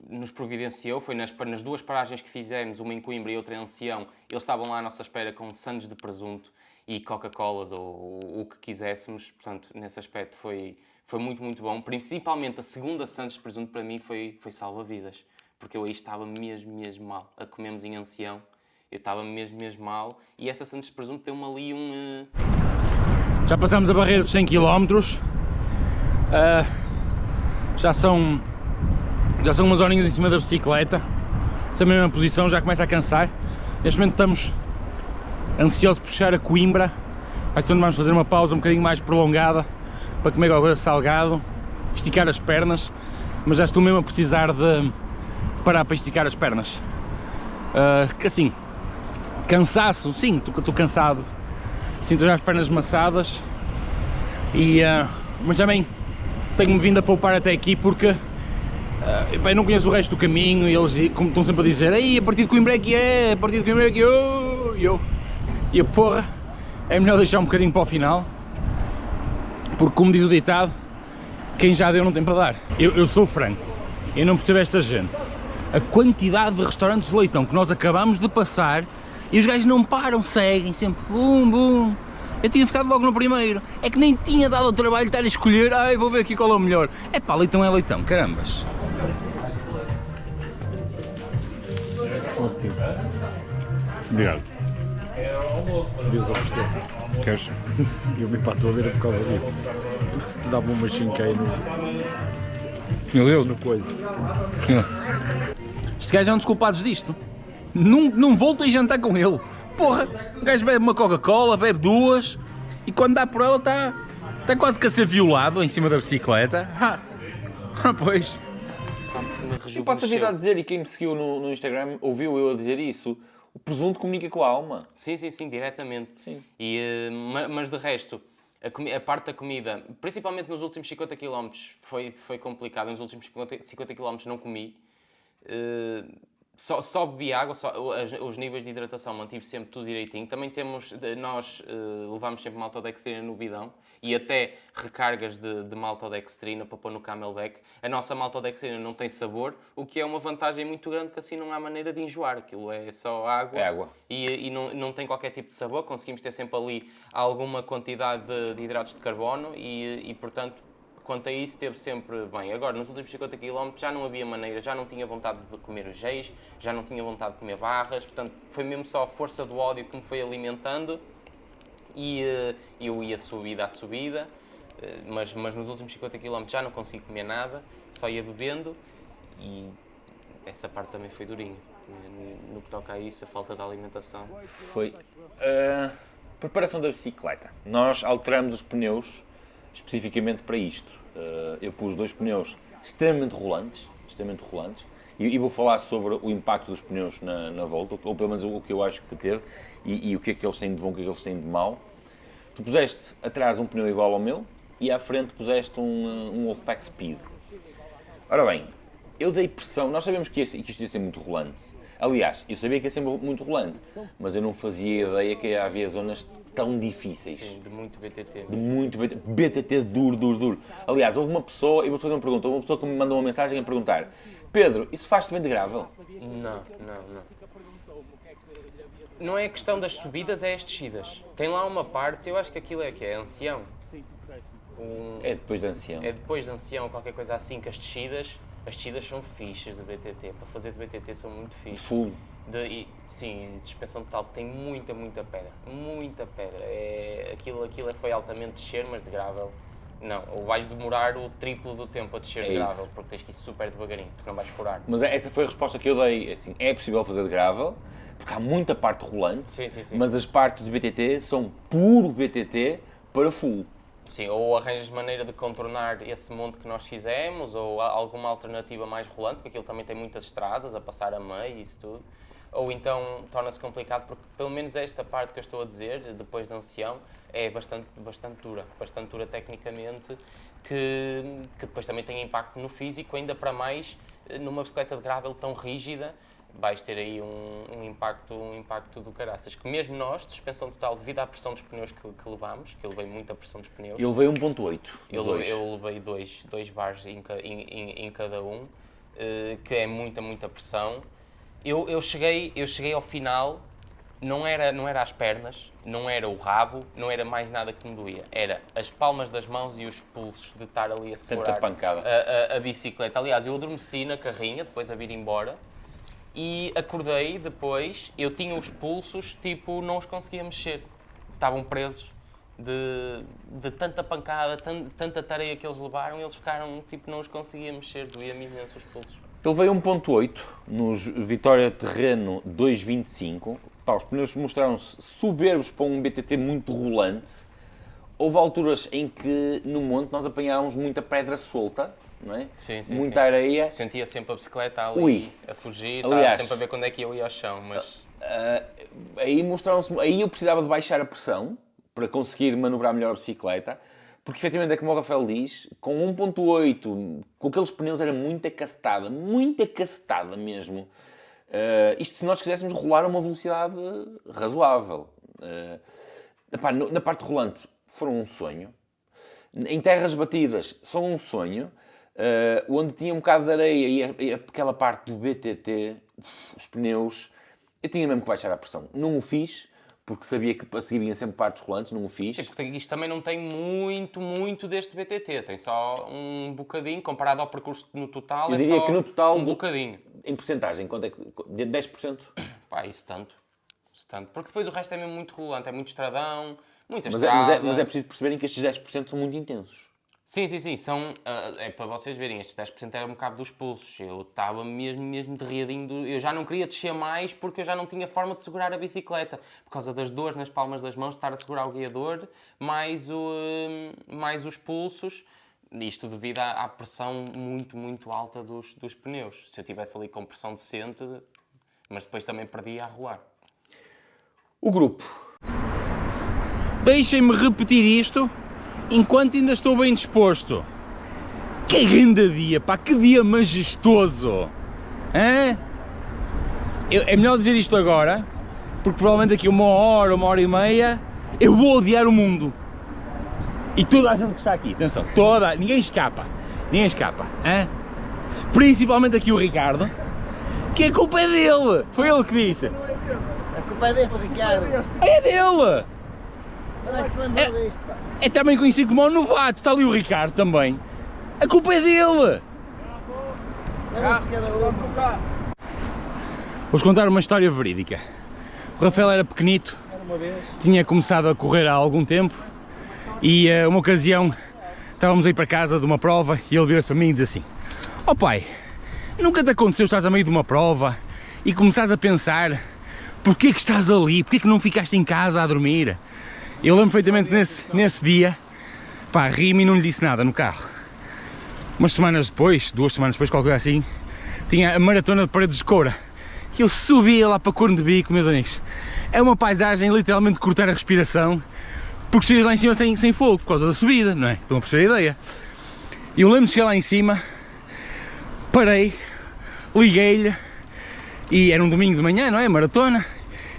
nos providenciou. Foi nas 2 paragens que fizemos, uma em Coimbra e outra em Ancião. Eles estavam lá à nossa espera com sandes de presunto e Coca-Colas ou o que quiséssemos. Portanto, nesse aspecto foi muito, muito bom. Principalmente a segunda sandes de presunto para mim foi salva-vidas. Porque eu aí estava mesmo mal. A comemos em Ancião, eu estava mesmo mal. E essa sandes de presunto deu-me ali Já passamos a barreira dos 100 km. Já são umas horinhas em cima da bicicleta. Essa mesma posição já começa a cansar. Neste momento estamos ansiosos por chegar a Coimbra. Vai ser onde vamos fazer uma pausa um bocadinho mais prolongada para comer alguma coisa salgado, esticar as pernas. Mas já estou mesmo a precisar de parar para esticar as pernas. Que assim, cansaço, sim, estou cansado. Sinto já as pernas maçadas. Mas também tenho-me vindo a poupar até aqui porque eu não conheço o resto do caminho e eles como estão sempre a dizer a partir de Coimbra é que é, a partir de Coimbra é que e eu, porra, é melhor deixar um bocadinho para o final, porque como diz o ditado, quem já deu não tem para dar. Eu sou franco, eu não percebo esta gente, a quantidade de restaurantes de leitão que nós acabamos de passar e os gajos não param, seguem sempre, bum. Eu tinha ficado logo no primeiro, é que nem tinha dado o trabalho de estar a escolher, vou ver aqui qual é o melhor. É pá, leitão é leitão, carambas. Obrigado. Deus oferecer. Queres? Eu vim para a tua beira por causa disso. Se te dava uma chinqueia no coisa. Este gajo é um dos culpados disto. Não voltei a jantar com ele. Porra, o gajo bebe uma Coca-Cola, bebe 2 e quando dá por ela está quase que a ser violado em cima da bicicleta. Pois. Eu passo a vida a dizer, e quem me seguiu no Instagram ouviu eu a dizer isso, o presunto comunica com a alma. Sim, diretamente. Sim. Mas de resto, a parte da comida, principalmente nos últimos 50 km, foi complicado. Nos últimos 50 km não comi. Só bebi água, os níveis de hidratação mantive sempre tudo direitinho. Também nós levámos sempre maltodextrina no bidão e até recargas de maltodextrina para pôr no Camelback. A nossa maltodextrina não tem sabor, o que é uma vantagem muito grande, que assim não há maneira de enjoar. Aquilo é só água, e não tem qualquer tipo de sabor. Conseguimos ter sempre ali alguma quantidade de hidratos de carbono e portanto, quanto a isso, esteve sempre bem. Agora, nos últimos 50 km já não havia maneira, já não tinha vontade de comer os géis, já não tinha vontade de comer barras, portanto, foi mesmo só a força do ódio que me foi alimentando e eu ia subida a subida, mas nos últimos 50 km já não consegui comer nada, só ia bebendo e essa parte também foi durinha. No que toca a isso, a falta de alimentação. Foi a preparação da bicicleta. Nós alteramos os pneus especificamente para isto. Eu pus 2 pneus extremamente rolantes, e vou falar sobre o impacto dos pneus na volta, ou pelo menos o que eu acho que teve, e o que é que eles têm de bom, o que é que eles têm de mau. Tu puseste atrás um pneu igual ao meu, e à frente puseste um Wolfpack Speed. Ora bem, eu dei pressão, nós sabemos que isto ia ser muito rolante. Aliás, eu sabia que ia ser muito rolante, mas eu não fazia ideia que havia zonas tão difíceis. Sim, de muito BTT. De muito BTT. BTT duro. Aliás, houve uma pessoa, eu vou fazer uma pergunta, houve uma pessoa que me mandou uma mensagem a perguntar: Pedro, isso faz-se bem de gravel? Não. Não é questão das subidas, é as descidas. Tem lá uma parte, eu acho que aquilo é ancião. É depois de ancião. É depois de ancião, qualquer coisa assim, que as descidas são fixes de BTT. Para fazer de BTT são muito fixes. Full. Sim, de suspensão total, tem muita pedra. Muita pedra. Aquilo foi altamente descer, mas de gravel não. Ou vais demorar o triplo do tempo a descer de gravel, porque tens que ir super devagarinho, senão vais furar. Mas essa foi a resposta que eu dei. Assim, é possível fazer de gravel, porque há muita parte rolante, sim. mas as partes de BTT são puro BTT para full. Sim, ou arranjas maneira de contornar esse monte que nós fizemos, ou alguma alternativa mais rolante, porque aquilo também tem muitas estradas a passar a meio e isso tudo. Ou então torna-se complicado, porque pelo menos esta parte que eu estou a dizer, depois de ancião, é bastante dura tecnicamente, que depois também tem impacto no físico, ainda para mais numa bicicleta de gravel tão rígida, vais ter aí um impacto do caraças, que mesmo nós, de suspensão total, devido à pressão dos pneus que levámos, que eu levei muita pressão dos pneus. Eu levei 1.8. Eu levei dois bares em cada um, que é muita pressão. Eu cheguei ao final, não era as pernas, não era o rabo, não era mais nada que me doía. Era as palmas das mãos e os pulsos de estar ali a segurar a bicicleta. Aliás, eu adormeci na carrinha, depois a vir embora, e acordei depois, eu tinha os pulsos, tipo, não os conseguia mexer. Estavam presos de tanta pancada, tanta tareia que eles levaram, eles ficaram, tipo, não os conseguia mexer, doía-me imenso os pulsos. Ele veio 1.8 nos Vitória Terreno 2.25. Os pneus mostraram-se soberbos para um BTT muito rolante. Houve alturas em que no monte nós apanhávamos muita pedra solta, não é? Sim, muita areia. Sentia sempre a bicicleta ali a fugir, estava sempre a ver quando é que eu ia ao chão, mas... Aí eu precisava de baixar a pressão para conseguir manobrar melhor a bicicleta, porque efetivamente é como o Rafael diz, com 1.8, com aqueles pneus era muita cacetada mesmo. Isto se nós quiséssemos rolar a uma velocidade razoável. Na parte rolante foram um sonho. Em terras batidas são um sonho. Onde tinha um bocado de areia e aquela parte do BTT, os pneus, eu tinha mesmo que baixar a pressão. Não o fiz, porque sabia que a seguir vinha sempre partes rolantes, não o fiz. Sim, porque isto também não tem muito deste BTT, tem só um bocadinho, comparado ao percurso no total, eu diria que no total, um bocadinho. Em porcentagem, quanto é que... 10%? Pá, isso tanto. Porque depois o resto é mesmo muito rolante, é muito estradão, muita estrada. Mas é preciso perceberem que estes 10% são muito intensos. Sim, são, é para vocês verem, estes 10% era um bocado dos pulsos, eu estava mesmo derriadinho, eu já não queria descer mais porque eu já não tinha forma de segurar a bicicleta, por causa das dores nas palmas das mãos, de estar a segurar o guiador, mais os pulsos, isto devido à pressão muito alta dos pneus. Se eu estivesse ali com pressão decente, mas depois também perdia a rolar. O grupo. Deixem-me repetir isto enquanto ainda estou bem disposto. Que grande dia, pá, que dia majestoso! Hã? É melhor dizer isto agora, porque provavelmente daqui a 1 hora e meia, eu vou odiar o mundo. E toda a gente que está aqui, atenção, ninguém escapa, hein? Principalmente aqui o Ricardo, que a culpa é dele, foi ele que disse. A culpa é deste, Ricardo. É dele! Olha que se lembrou disto, pá. É também conhecido como o novato, está ali o Ricardo também. A culpa é dele! Lembra-se cada um. Vou-vos contar uma história verídica. O Rafael era pequenito, tinha começado a correr há algum tempo e uma ocasião estávamos aí para casa de uma prova e ele virou-se para mim e disse assim: ó pai, nunca te aconteceu estás a meio de uma prova e começares a pensar porquê que estás ali, porquê que não ficaste em casa a dormir? Eu lembro perfeitamente nesse dia, pá, ri-me e não lhe disse nada no carro. Umas semanas depois, 2 semanas depois, qualquer coisa assim, tinha a maratona de Paredes de Coura. E ele subia lá para Corno de Bico, meus amigos. É uma paisagem literalmente de cortar a respiração, porque chegas lá em cima sem fogo, por causa da subida, não é? Estão a perceber a ideia? E eu lembro de chegar lá em cima, parei, liguei-lhe, e era um domingo de manhã, não é? Maratona.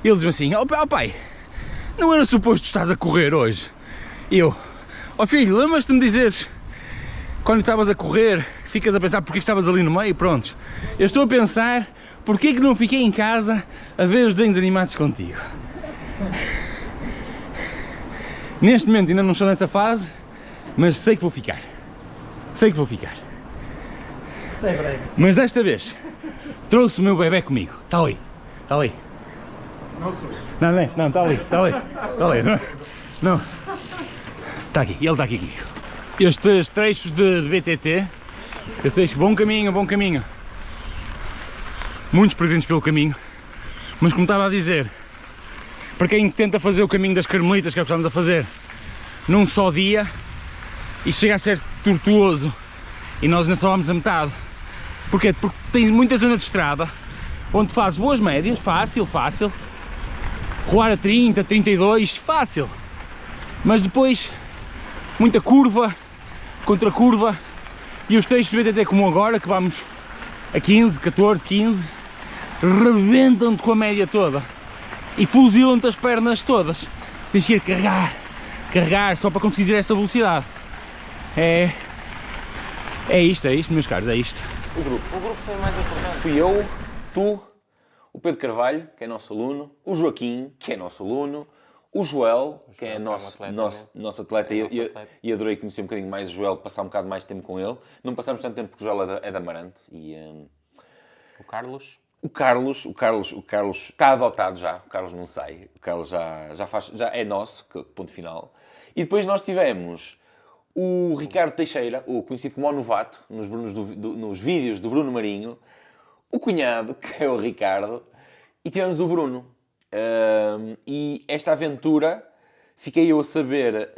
E ele diz-me assim: ó pai, não era suposto estás a correr hoje? E eu: ó filho, lembras-te de me dizeres, quando estavas a correr, ficas a pensar porque estavas ali no meio? Prontos, eu estou a pensar porque que não fiquei em casa a ver os desenhos animados contigo. Neste momento ainda não estou nessa fase, mas sei que vou ficar. Sei que vou ficar. Mas desta vez trouxe o meu bebé comigo. Está ali, está ali. Não sou. Não, está ali, está ali, está ali. Não, está aqui, ele está aqui comigo. Estes trechos de BTT, eu sei que bom caminho. Muitos peregrinos pelo caminho, mas como estava a dizer, para quem tenta fazer o caminho das Carmelitas, que é o que estamos a fazer, num só dia, isto chega a ser tortuoso e nós ainda só vamos a metade. Porquê? Porque tens muita zona de estrada onde fazes boas médias, fácil, rolar a 30, 32, fácil, mas depois muita curva, contra curva, e os trechos do BTT como agora, que vamos a 15, 14, 15, rebentam-te com a média toda e fuzilam-te as pernas todas. Tens que ir carregar só para conseguir ir a esta velocidade. É isto, meus caros, é isto. O grupo foi o mais importante. fui eu, tu, o Pedro Carvalho, que é nosso aluno, o Joaquim, que é nosso aluno, o Joel, que é nosso atleta, e adorei conhecer um bocadinho mais o Joel, passar um bocado mais de tempo com ele. Não passamos tanto tempo porque o Joel é da Amarante. E, O Carlos está adotado já, o Carlos não sai, o Carlos já é nosso, ponto final. E depois nós tivemos o Ricardo Teixeira, o conhecido como o novato, nos vídeos do Bruno Marinho, o cunhado, que é o Ricardo, e tivemos o Bruno. E esta aventura, fiquei eu a saber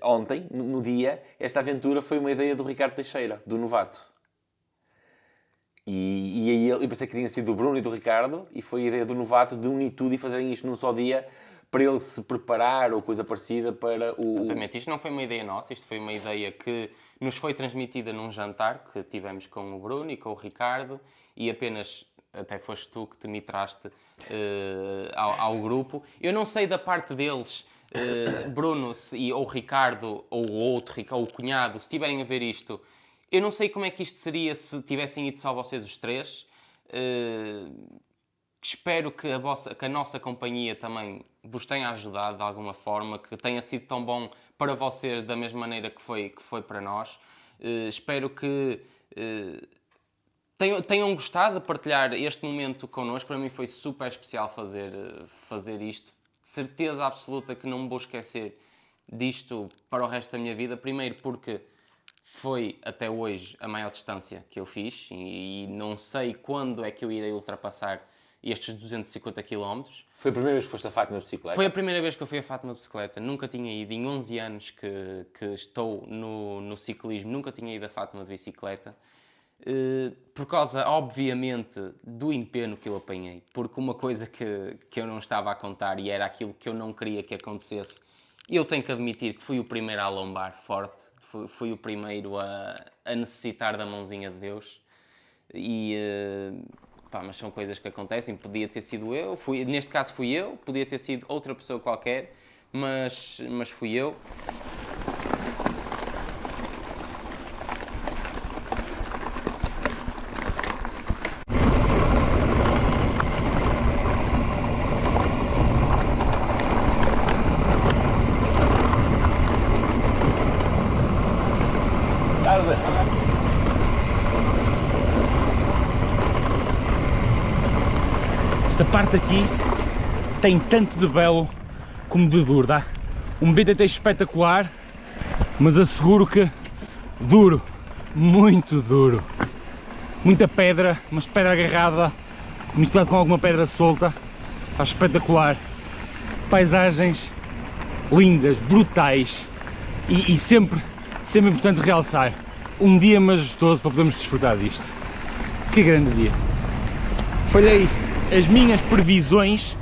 ontem, no dia, esta aventura foi uma ideia do Ricardo Teixeira, do novato. E aí eu pensei que tinha sido do Bruno e do Ricardo, e foi a ideia do novato de unir tudo e fazerem isto num só dia, para ele se preparar ou coisa parecida para o... Exatamente, isto não foi uma ideia nossa, isto foi uma ideia que nos foi transmitida num jantar que tivemos com o Bruno e com o Ricardo, e apenas, até foste tu que te mitraste ao grupo. Eu não sei da parte deles, Bruno ou Ricardo, ou o outro, ou o cunhado, se estiverem a ver isto, eu não sei como é que isto seria se tivessem ido só vocês os três. Espero que a nossa companhia também vos tenha ajudado de alguma forma, que tenha sido tão bom para vocês da mesma maneira que foi para nós. Espero que tenham gostado de partilhar este momento connosco. Para mim foi super especial fazer isto. De certeza absoluta que não me vou esquecer disto para o resto da minha vida. Primeiro porque foi até hoje a maior distância que eu fiz e não sei quando é que eu irei ultrapassar estes 250 km. Foi a primeira vez que foste a Fátima de bicicleta? Foi a primeira vez que eu fui a Fátima de bicicleta. Nunca tinha ido. Em 11 anos que estou no ciclismo, nunca tinha ido a Fátima de bicicleta. Por causa, obviamente, do empenho que eu apanhei. Porque uma coisa que eu não estava a contar e era aquilo que eu não queria que acontecesse, eu tenho que admitir que fui o primeiro a lombar forte. Fui o primeiro a necessitar da mãozinha de Deus. E Pá, mas são coisas que acontecem, podia ter sido eu, neste caso fui eu, podia ter sido outra pessoa qualquer, mas fui eu. Esta parte aqui tem tanto de belo como de duro, dá? Um BTT espetacular, mas asseguro que duro, muito duro. Muita pedra, mas pedra agarrada, misturado com alguma pedra solta, está espetacular. Paisagens lindas, brutais e sempre importante realçar, um dia majestoso para podermos desfrutar disto. Que grande dia! Falhei as minhas previsões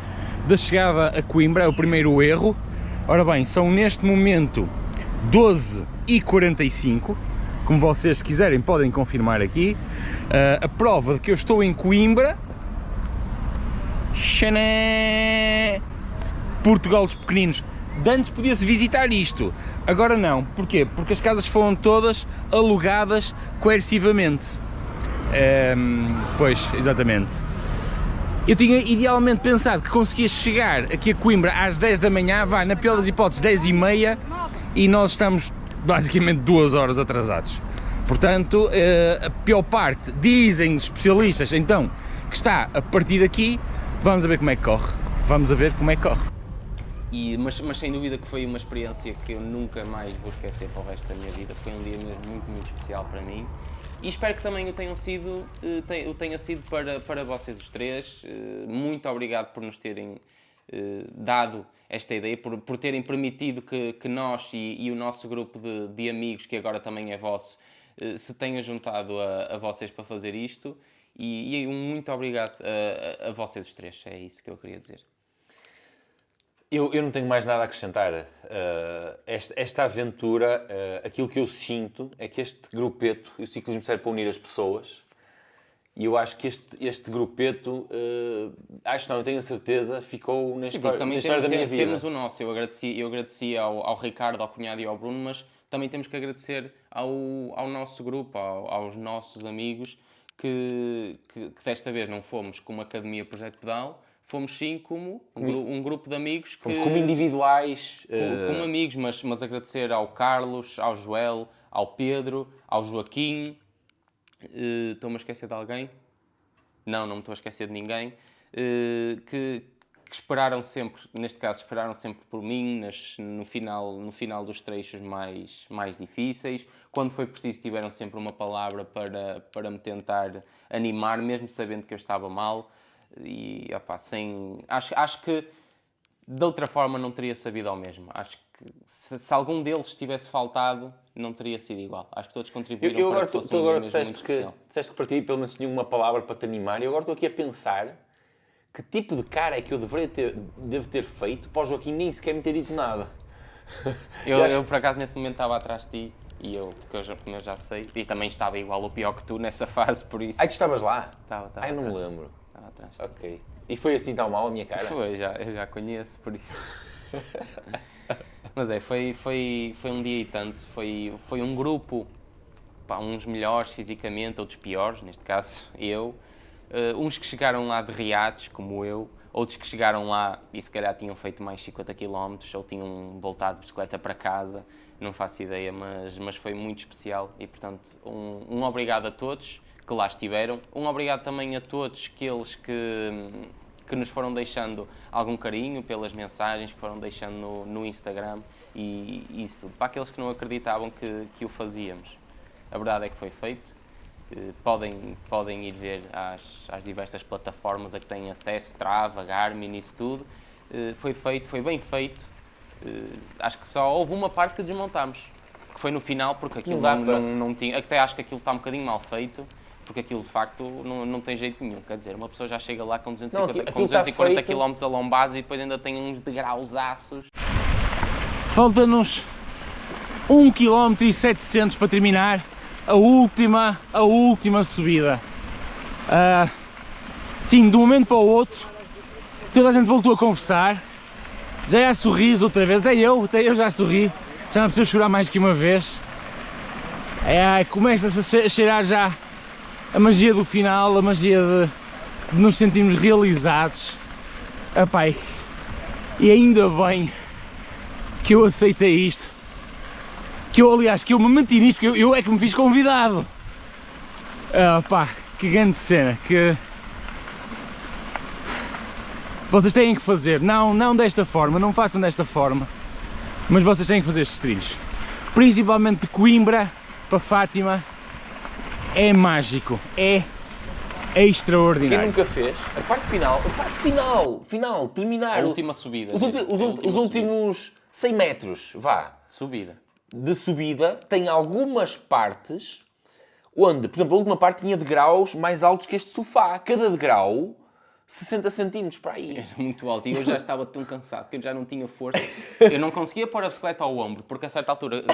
da chegada a Coimbra, é o primeiro erro. Ora bem, são neste momento 12h45, como vocês se quiserem podem confirmar aqui. A prova de que eu estou em Coimbra, Portugal dos pequeninos. De antes podia-se visitar isto, agora não. Porquê? Porque as casas foram todas alugadas coercivamente. Pois, exatamente. Eu tinha idealmente pensado que conseguia chegar aqui a Coimbra às 10 da manhã, vai, na pior das hipóteses 10h30, e nós estamos basicamente 2 horas atrasados. Portanto, a pior parte, dizem os especialistas, então, que está a partir daqui. Vamos a ver como é que corre. Vamos a ver como é que corre. Mas sem dúvida que foi uma experiência que eu nunca mais vou esquecer para o resto da minha vida. Foi um dia mesmo muito especial para mim. E espero que também o tenha sido para vocês os três. Muito obrigado por nos terem dado esta ideia, por terem permitido que nós e o nosso grupo de amigos, que agora também é vosso, se tenham juntado a vocês para fazer isto. E muito obrigado a vocês os três, é isso que eu queria dizer. Eu não tenho mais nada a acrescentar. Esta aventura, aquilo que eu sinto é que este grupeto, o ciclismo serve para unir as pessoas, e eu acho que este grupeto, eu tenho a certeza, ficou na história da minha vida. Temos o nosso, eu agradeci ao Ricardo, ao cunhado e ao Bruno, mas também temos que agradecer ao nosso grupo, aos nossos amigos, que desta vez não fomos como Academia Projeto Pedal, fomos sim como um grupo de amigos. Fomos como individuais. Como amigos, mas agradecer ao Carlos, ao Joel, ao Pedro, ao Joaquim. Estou-me a esquecer de alguém? Não me estou a esquecer de ninguém. Que esperaram sempre, neste caso, esperaram sempre por mim no final dos trechos mais difíceis. Quando foi preciso, tiveram sempre uma palavra para me tentar animar, mesmo sabendo que eu estava mal. E acho que de outra forma não teria sabido ao mesmo. Acho que se algum deles tivesse faltado, não teria sido igual. Acho que todos contribuíram para que fosse um dia mesmo muito especial. Disseste que para ti pelo menos tinha uma palavra para te animar, e agora estou aqui a pensar que tipo de cara é que eu devo ter feito para o Joaquim nem sequer me ter dito nada. Eu por acaso nesse momento estava atrás de ti, porque eu já sei, e também estava igual ou pior que tu nessa fase, por isso. Tu estavas lá? Estava eu não me lembro. Estava atrás. Ok. E foi assim tão mal a minha cara? Foi, eu já conheço, por isso. Mas foi um dia e tanto. Foi um grupo, uns melhores fisicamente, outros piores, neste caso eu. Uns que chegaram lá de riados, como eu. Outros que chegaram lá e se calhar tinham feito mais 50 km ou tinham voltado de bicicleta para casa. Não faço ideia, mas foi muito especial. E, portanto, um obrigado a todos que lá estiveram. Um obrigado também a todos aqueles que nos foram deixando algum carinho pelas mensagens que foram deixando no Instagram e isso tudo. Para aqueles que não acreditavam que o fazíamos. A verdade é que foi feito. Podem ir ver às diversas plataformas a que têm acesso, Strava, Garmin, isso tudo. Foi feito, foi bem feito. Acho que só houve uma parte que desmontámos, que foi no final, porque aquilo não tinha. Até acho que aquilo está um bocadinho mal feito, porque aquilo de facto não tem jeito nenhum. Quer dier, uma pessoa já chega lá com 240 km alombados e depois ainda tem uns degrausaços. Falta-nos 1,7 km para terminar a última subida. sim, de um momento para o outro, toda a gente voltou a conversar, já há sorriso outra vez, até eu já sorri, já não preciso chorar mais que uma vez. Começa-se a cheirar já a magia do final, a magia de nos sentirmos realizados. Epá, e ainda bem que eu aceitei isto, que eu me meti nisto, porque eu é que me fiz convidado. Pá, que grande cena, que vocês têm que fazer, não desta forma, não façam desta forma, mas vocês têm que fazer estes trilhos, principalmente de Coimbra para Fátima, é mágico, é extraordinário. Quem nunca fez, a parte final, terminar A última subida. os últimos 100 metros, vá, Subida. de subida, tem algumas partes onde, por exemplo, a última parte tinha degraus mais altos que este sofá. Cada degrau, 60 centímetros para aí. Era muito alto e eu já estava tão cansado que eu já não tinha força. Eu não conseguia pôr a bicicleta ao ombro, porque a certa altura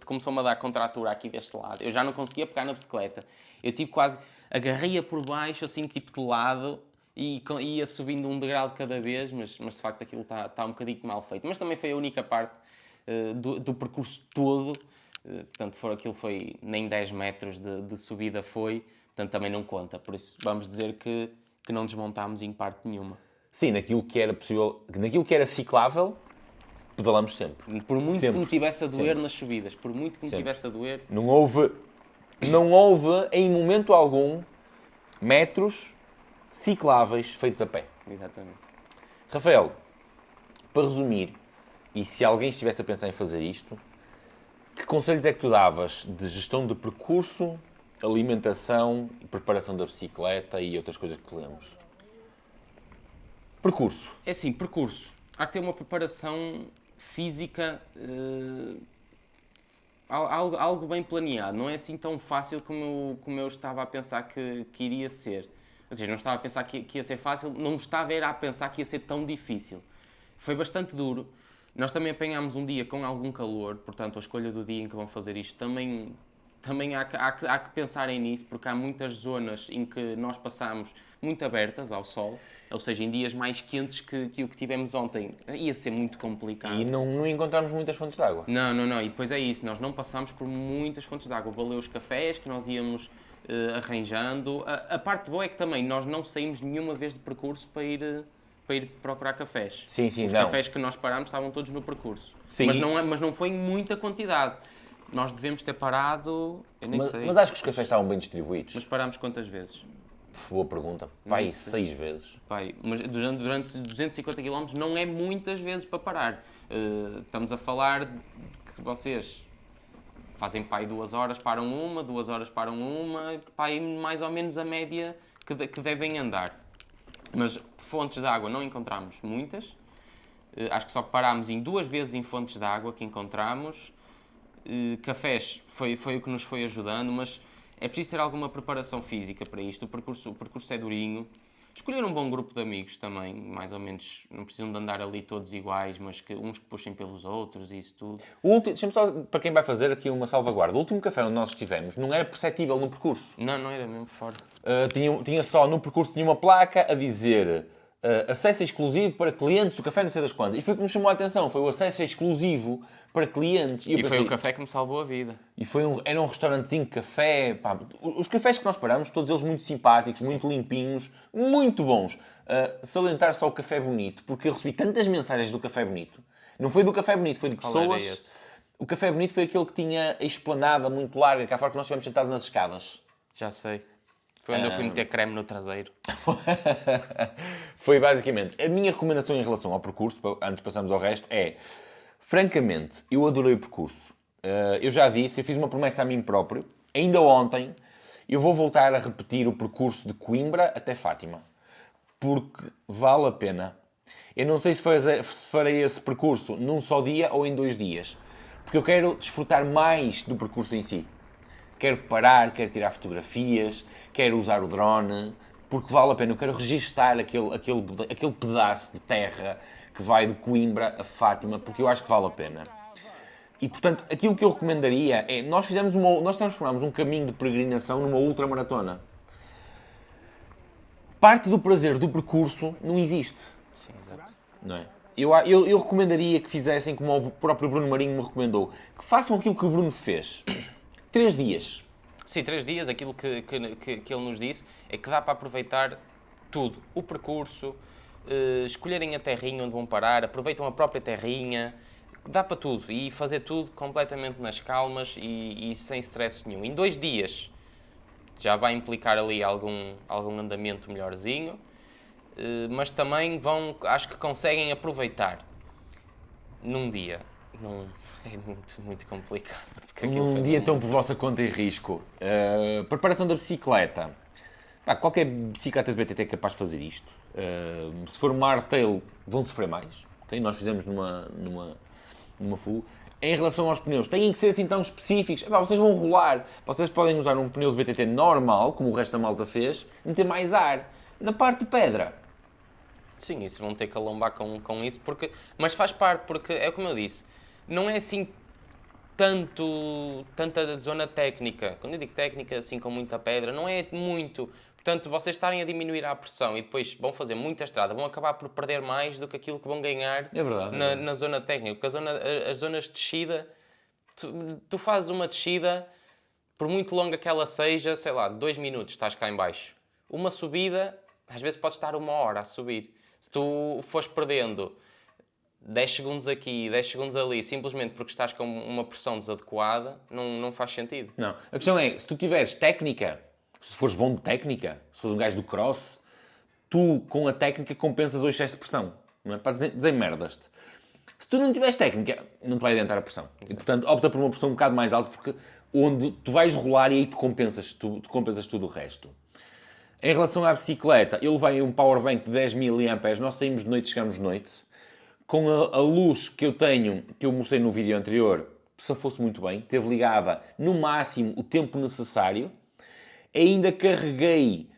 começou-me a dar contratura aqui deste lado. Eu já não conseguia pegar na bicicleta. Eu tipo quase agarrei-a por baixo, assim tipo de lado, e ia subindo um degrau de cada vez, mas de facto aquilo está um bocadinho mal feito. Mas também foi a única parte do percurso todo. Portanto, aquilo foi nem 10 metros de subida foi, portanto também não conta. Por isso vamos dizer que não desmontámos em parte nenhuma. Sim, naquilo que era possível, naquilo que era ciclável, pedalamos sempre. Por muito Sempre. que me tivesse a doer Sempre. nas subidas, por muito que me Sempre. tivesse a doer, Não houve em momento algum metros cicláveis feitos a pé. exatamente. Rafael, para resumir, e se alguém estivesse a pensar em fazer isto, que conselhos é que tu davas de gestão de percurso, alimentação, preparação da bicicleta e outras coisas que lemos? Percurso. É assim, percurso. Há que ter uma preparação física, algo bem planeado. Não é assim tão fácil como eu estava a pensar que iria ser. Ou seja, não estava a pensar que ia ser fácil, não estava a pensar que ia ser tão difícil. Foi bastante duro. Nós também apanhámos um dia com algum calor, portanto a escolha do dia em que vão fazer isto também há que pensarem nisso, porque há muitas zonas em que nós passamos muito abertas ao sol, ou seja, em dias mais quentes que o que tivemos ontem, ia ser muito complicado. E não encontramos muitas fontes de água. Não, e depois é isso, nós não passamos por muitas fontes de água, valeu os cafés que nós íamos arranjando. A parte boa é que também nós não saímos nenhuma vez de percurso para ir procurar cafés. Sim, Os não. cafés que nós parámos estavam todos no percurso. Sim. Mas não foi em muita quantidade. Nós devemos ter parado, eu nem sei. Mas acho que os cafés estavam bem distribuídos. Mas parámos quantas vezes? Boa pergunta. Pai, Não sei. 6 vezes. Pai, mas durante 250 km não é muitas vezes para parar. Estamos a falar de que vocês fazem pai 2 horas, param uma, 2 horas, param uma, pai mais ou menos a média que devem andar. Mas fontes de água não encontramos muitas. Acho que só parámos em 2 vezes em fontes de água que encontramos. Cafés foi o que nos foi ajudando, mas é preciso ter alguma preparação física para isto. O percurso é durinho. Escolher um bom grupo de amigos também, mais ou menos, não precisam de andar ali todos iguais, mas uns que puxem pelos outros e isso tudo. Deixa-me só, para quem vai fazer aqui uma salvaguarda, o último café onde nós estivemos não era perceptível no percurso. Não era mesmo fora. Tinha só no percurso tinha uma placa a dizer acesso exclusivo para clientes do café não sei das quantas. E foi o que nos chamou a atenção, foi o acesso exclusivo para clientes. E foi o café que me salvou a vida. E era um restaurantezinho de café. Pá, os cafés que nós paramos, todos eles muito simpáticos, muito limpinhos, muito bons. Salientar só o Café Bonito, porque eu recebi tantas mensagens do Café Bonito. Não foi do Café Bonito, foi de Qual era pessoas. esse? O Café Bonito foi aquele que tinha a esplanada muito larga, cá fora que nós estivemos sentados nas escadas. Já sei. Foi onde eu fui meter creme no traseiro. Foi basicamente. A minha recomendação em relação ao percurso, antes de passarmos ao resto, é... Francamente, eu adorei o percurso. Eu já disse, eu fiz uma promessa a mim próprio. Ainda ontem, eu vou voltar a repetir o percurso de Coimbra até Fátima. Porque vale a pena. Eu não sei se farei esse percurso num só dia ou em 2 dias. Porque eu quero desfrutar mais do percurso em si. Quero parar, quero tirar fotografias, quero usar o drone, porque vale a pena. Eu quero registar aquele pedaço de terra que vai de Coimbra a Fátima, porque eu acho que vale a pena. E, portanto, aquilo que eu recomendaria é... Nós transformámos um caminho de peregrinação numa ultramaratona. parte do prazer do percurso não existe. Sim, exato. Não é? Eu recomendaria que fizessem como o próprio Bruno Marinho me recomendou, que façam aquilo que o Bruno fez. 3 dias. Sim, 3 dias, aquilo que ele nos disse é que dá para aproveitar tudo. O percurso, escolherem a terrinha onde vão parar, aproveitam a própria terrinha, dá para tudo. E fazer tudo completamente nas calmas e sem stress nenhum. Em 2 dias já vai implicar ali algum andamento melhorzinho, mas também acho que conseguem aproveitar num dia. É muito complicado. Porque aquilo Um foi dia mesmo- então por vossa conta e risco. Preparação da bicicleta. Pá, qualquer bicicleta de BTT é capaz de fazer isto. Se for uma hardtail, vão sofrer mais. Okay? Nós fizemos numa full. Em relação aos pneus, têm que ser assim tão específicos. Epá, vocês vão rolar. Vocês podem usar um pneu de BTT normal, como o resto da malta fez, e meter mais ar. Na parte de pedra. Sim, isso vão ter que alombar com isso, mas faz parte, porque é como eu disse, não é assim tanta zona técnica. Quando eu digo técnica, assim com muita pedra, não é muito. Portanto, vocês estarem a diminuir a pressão e depois vão fazer muita estrada, vão acabar por perder mais do que aquilo que vão ganhar É verdade, é verdade. na zona técnica. Porque as zonas de descida, tu fazes uma descida, por muito longa que ela seja, sei lá, 2 minutos estás cá em baixo. Uma subida, às vezes podes estar 1 hora a subir. Se tu fores perdendo 10 segundos aqui, 10 segundos ali, simplesmente porque estás com uma pressão desadequada, não faz sentido. Não. A questão é, se tu tiveres técnica, se fores bom de técnica, se fores um gajo do cross, tu com a técnica compensas o excesso de pressão. Não é? Para desemmerdas-te. Se tu não tiveres técnica, não te vai adiantar a pressão. E, portanto, opta por uma pressão um bocado mais alta, porque onde tu vais rolar e aí tu compensas tudo o resto. Em relação à bicicleta, eu levei um powerbank de 10 mAh, nós saímos de noite, chegamos de noite. Com a luz que eu tenho, que eu mostrei no vídeo anterior, se fosse muito bem, teve ligada no máximo o tempo necessário. Ainda carreguei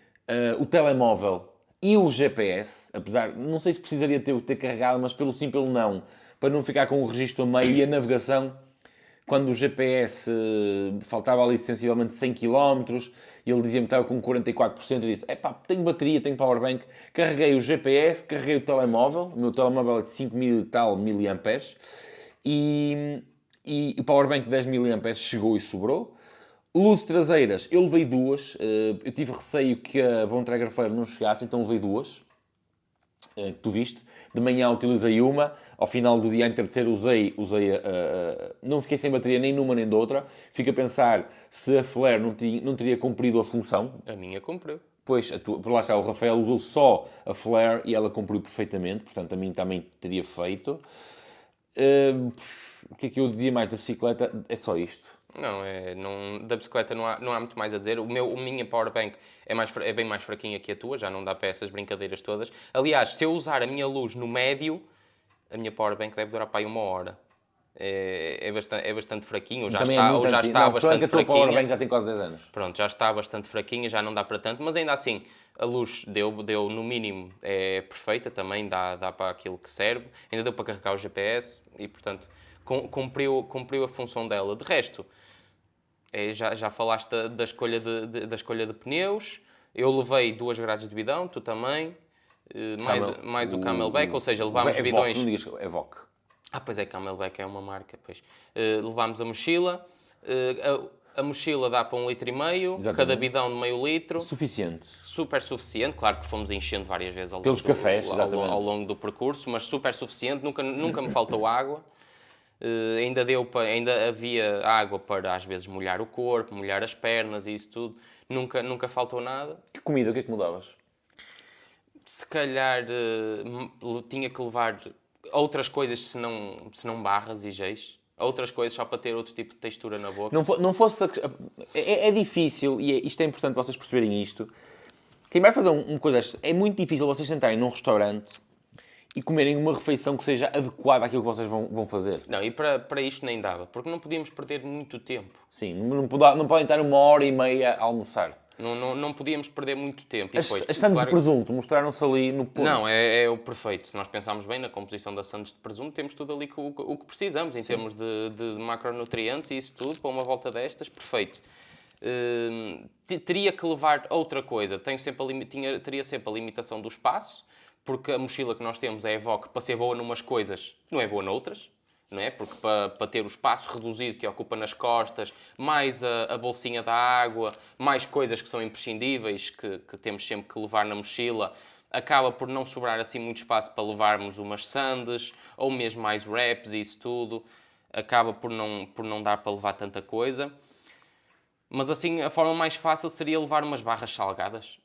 o telemóvel e o GPS, apesar, não sei se precisaria ter carregado, mas pelo sim, pelo não, para não ficar com o registro a meio e a navegação, quando o GPS faltava ali sensivelmente 100 km, ele dizia-me que estava com 44%, eu disse, tenho bateria, tenho powerbank, carreguei o GPS, carreguei o telemóvel, o meu telemóvel é de 5.000 e tal miliamperes, e o powerbank de 10 miliamperes chegou e sobrou. Luzes traseiras, eu levei 2, eu tive receio que a Bontrager Flare não chegasse, então levei 2, que tu viste. De manhã utilizei uma, ao final do dia, em terceiro, usei não fiquei sem bateria nem numa nem de outra. Fico a pensar se a Flare não teria cumprido a função. A minha cumpriu. Pois, por lá está, o Rafael usou só a Flare e ela cumpriu perfeitamente, portanto a mim também teria feito. O que é que eu diria mais da bicicleta? É só isto. Da bicicleta não há muito mais a dizer. A minha powerbank é bem mais fraquinha que a tua, já não dá para essas brincadeiras todas. Aliás, se eu usar a minha luz no médio, a minha powerbank deve durar para aí 1 hora. É bastante fraquinho, ou já Também está, é ou já antigo. está Não, a bastante tua fraquinha. powerbank já tem quase 10 anos. Pronto, já está bastante fraquinha, já não dá para tanto, mas ainda assim, a luz deu no mínimo, é perfeita também, dá para aquilo que serve. Ainda deu para carregar o GPS e, portanto, cumpriu a função dela. De resto, já falaste da escolha de pneus. Eu levei 2 grades de bidão, tu também. Mais o Camelback, ou seja, levámos Evoque, bidões... não digas Evoque. Pois é, Camelback é uma marca, pois. Levámos a mochila. A mochila dá para 1,5 litro, Exatamente. cada bidão de meio litro. Suficiente. Super suficiente, claro que fomos enchendo várias vezes Pelos cafés, ao exatamente. longo do percurso, mas super suficiente, nunca me faltou água. Ainda havia água para às vezes molhar o corpo, molhar as pernas e isso tudo. Nunca faltou nada. Que comida, o que é que mudavas? Se calhar tinha que levar outras coisas se não barras e geis. Outras coisas só para ter outro tipo de textura na boca. Não fosse... É difícil, e isto é importante vocês perceberem isto. Quem vai fazer uma coisa desta, é muito difícil vocês sentarem num restaurante e comerem uma refeição que seja adequada àquilo que vocês vão fazer. Não, e para isto nem dava, porque não podíamos perder muito tempo. Sim, não podem estar 1h30 a almoçar. Não podíamos perder muito tempo. E As depois, sandes claro, de presunto mostraram-se ali no ponto. não, é o perfeito. Se nós pensarmos bem na composição das sandes de presunto, temos tudo ali o que precisamos, em termos de macronutrientes e isso tudo, para uma volta destas, perfeito. teria que levar outra coisa. Teria sempre a limitação do espaço, porque a mochila que nós temos é a Evoque, para ser boa numas coisas, não é boa noutras. Não é? Porque para ter o espaço reduzido que ocupa nas costas, mais a bolsinha da água, mais coisas que são imprescindíveis, que temos sempre que levar na mochila, acaba por não sobrar assim muito espaço para levarmos umas sandes, ou mesmo mais wraps e isso tudo. Acaba por não dar para levar tanta coisa. Mas assim, a forma mais fácil seria levar umas barras salgadas.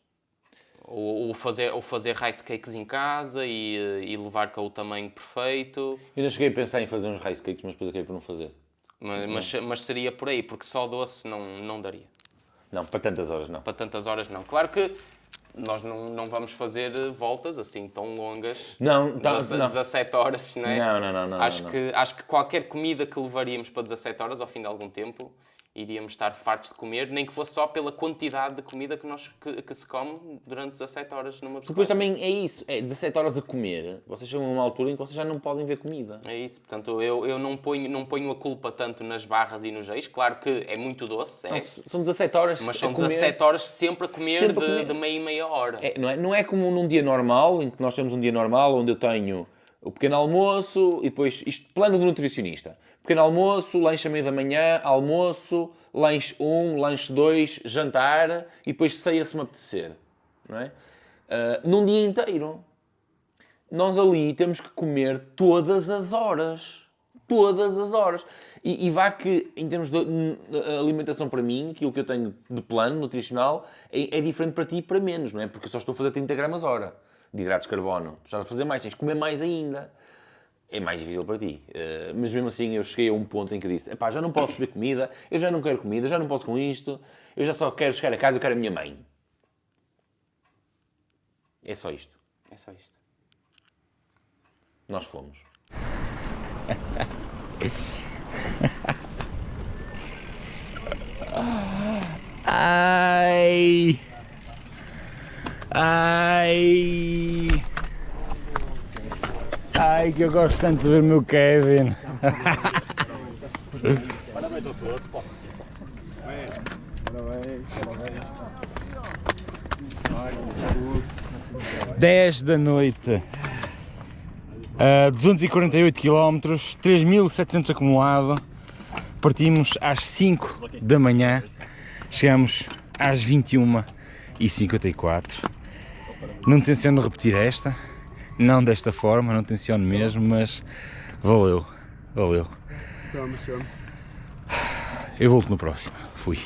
Ou fazer rice cakes em casa e levar com o tamanho perfeito. Eu não cheguei a pensar em fazer uns rice cakes, mas depois acabei por não fazer. Mas seria por aí, porque só doce não daria. Não, para tantas horas não. Para tantas horas não. Claro que nós não vamos fazer voltas assim tão longas. Não, 17 horas, não é? Não. Acho que qualquer comida que levaríamos para 17 horas, ao fim de algum tempo, iríamos estar fartos de comer, nem que fosse só pela quantidade de comida que se come durante 17 horas numa bicicleta. Depois também é isso, é 17 horas a comer, vocês chegam a uma altura em que vocês já não podem ver comida. É isso, portanto, eu não ponho a culpa tanto nas barras e nos eixos, claro que é muito doce, Não, são 17 horas mas são a comer, 17 horas sempre a comer, sempre a comer. de meia em meia hora. Não é como num dia normal, em que nós temos um dia normal, onde eu tenho o pequeno almoço e depois, plano de nutricionista. Pequeno almoço, lanche à meia da manhã, almoço, lanche 1, lanche 2, jantar e depois ceia se me apetecer. Não é? Num dia inteiro. Nós ali temos que comer todas as horas. Todas as horas. E vá que, em termos de alimentação para mim, aquilo que eu tenho de plano nutricional é diferente para ti e para menos, não é? Porque eu só estou a fazer 30 gramas hora de hidratos de carbono. Tu estás a fazer mais, tens de comer mais ainda. É mais difícil para ti. Mas mesmo assim eu cheguei a um ponto em que disse: epá, já não posso beber comida, eu já não quero comida, já não posso com isto, eu já só quero chegar a casa, eu quero a minha mãe. É só isto. É só isto. Nós fomos. Ai! Ai! Ai, que eu gosto tanto de ver o meu Kevin. Parabéns a todos, pô. Parabéns. 10 da noite. 248 km, 3.700 acumulado. Partimos às 5 da manhã. Chegamos às 21h54. Não tenciono repetir esta. Não desta forma, não tenciono mesmo, mas valeu. Eu volto no próximo. Fui.